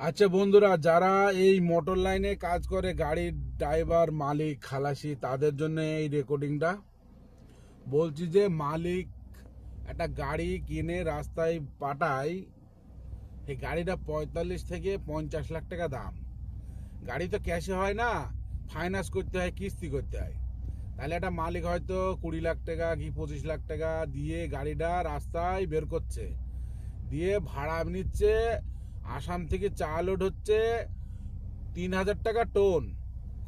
আচ্ছা বন্ধুরা, যারা এই মোটর লাইনে কাজ করে, গাড়ির ড্রাইভার, মালিক, খালাসি, তাদের জন্য এই রেকর্ডিংটা বলছি যে মালিক একটা গাড়ি কিনে রাস্তায় পাঠায়, এই গাড়িটা 45 থেকে 50 লাখ টাকা দাম। গাড়ি তো ক্যাশে হয় না, ফাইন্যান্স করতে হয়, কিস্তি করতে হয়। তাহলে একটা মালিক হয়তো 20 লাখ টাকা কি 25 লাখ টাকা দিয়ে গাড়িটা রাস্তায় বের করছে, দিয়ে ভাড়া নিচ্ছে। আসাম থেকে চা লোড হচ্ছে 3,000 টাকা টন,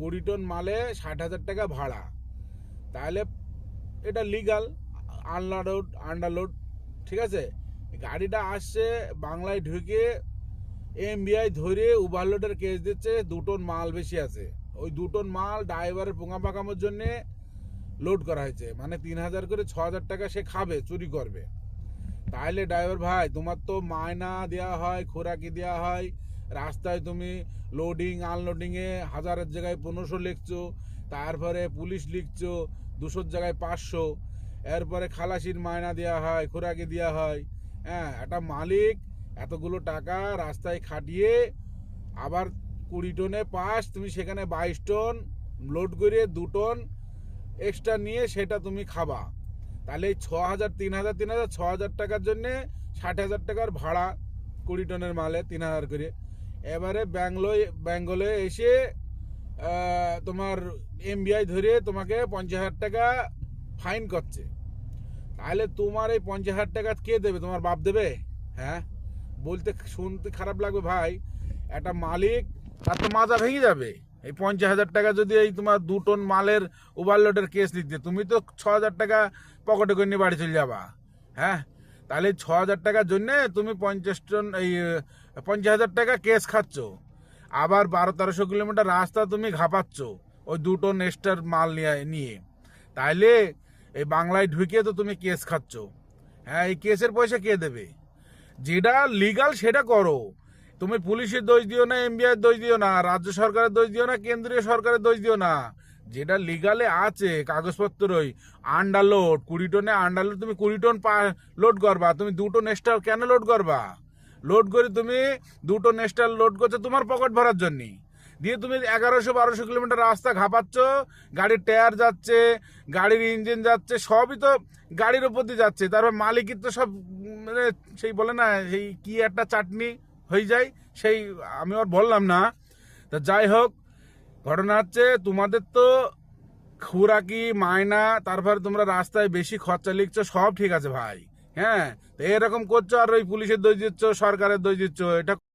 20 টন মালে 60,000 টাকা ভাড়া। তাহলে এটা লিগাল আনলোড আন্ডারলোড, ঠিক আছে। গাড়িটা আসছে, বাংলায় ঢুকে এমবিআই ধরে ওভারলোডের কেস দিচ্ছে, 2 টন মাল বেশি আছে। ওই 2 টন মাল ড্রাইভারের পোঙা পাকানোর জন্য লোড করা হয়েছে, মানে 3,000 করে 6,000 টাকা সে খাবে, চুরি করবে। তাহলে ড্রাইভার ভাই, তোমার তো মায়না দেওয়া হয়, খোরাকি দেওয়া হয়, রাস্তায় তুমি লোডিং আনলোডিংয়ে হাজারের জায়গায় 1500 লিখছো, তারপরে পুলিশ লিখছো 200 জায়গায় 500, এরপরে খালাসির মায়না দেওয়া হয়, খোরাকি দেওয়া হয়। হ্যাঁ, একটা মালিক এতগুলো টাকা রাস্তায় খাটিয়ে আবার 20 টনে পাস, তুমি সেখানে 22 টন লোড করে 2 টন এক্সট্রা নিয়ে সেটা তুমি খাবা। তাহলে এই 6,000 3,000 3,000 6,000 টাকার জন্যে 60,000 টাকার ভাড়া, 20 টনের মালে 3,000 করে। এবারে বেঙ্গলে এসে তোমার এমবিআই ধরে তোমাকে 50,000 টাকা ফাইন করছে। তাহলে তোমার এই 50,000 টাকা কে দেবে? তোমার বাপ দেবে? হ্যাঁ, বলতে শুনতে খারাপ লাগবে ভাই, একটা মালিক তার তো মাজা ভেঙে যাবে। এই 50,000 টাকা যদি এই তোমার 2 টন মালের ওভারলোডের কেস দিতে, তুমি তো 6,000 টাকা পকেটে করে নিয়ে বাড়ি চলে যাবা। হ্যাঁ, তাহলে 6,000 টাকার জন্য তুমি 50,000 টাকা কেস খাচ্ছ, আবার 1200-1300 কিলোমিটার রাস্তা তুমি ঘাপাচ্ছ ওই 2 টন এক্সট্রা মাল নিয়ে। তাইলে এই বাংলায় ঢুকে তো তুমি কেস খাচ্ছ। হ্যাঁ, এই কেসের পয়সা কে দেবে? যেটা লিগাল সেটা করো। তুমি পুলিশের দোষ দিও না, এমবিআই দোষ দিও না, রাজ্য সরকারের দোষ দিও না, কেন্দ্রীয় সরকারের দোষ দিও না। যেটা লিগালে আছে কাগজপত্রই, আন্ডারলোড 20 টনে আন্ডারলোড, তুমি 20 টন লোড করবা, তুমি 2 টন এক্সট্রা কেন লোড করবা? লোড করে তুমি 2 টন এক্সট্রা লোড করছো তোমার পকেট ভরার জন্য, দিয়ে তুমি 1100-1200 কিলোমিটার রাস্তা ঘাপাচ্ছ। গাড়ির টায়ার যাচ্ছে, গাড়ির ইঞ্জিন যাচ্ছে, সবই তো গাড়ির উপর দিয়ে যাচ্ছে। তারপর মালিকের তো সব মানে সেই বলে না, সেই কি একটা চাটনি হয়ে যায়, সেই আমি আর বললাম না। তা যাই হোক, ঘটনা হচ্ছে তোমাদের তো খুরাকি মায়না, তারপরে তোমরা রাস্তায় বেশি খরচা লিখছো, সব ঠিক আছে ভাই। হ্যাঁ, তো এরকম করছো আর ওই পুলিশের দোষ দিচ্ছ, সরকারের দোষ দিচ্ছ, এটা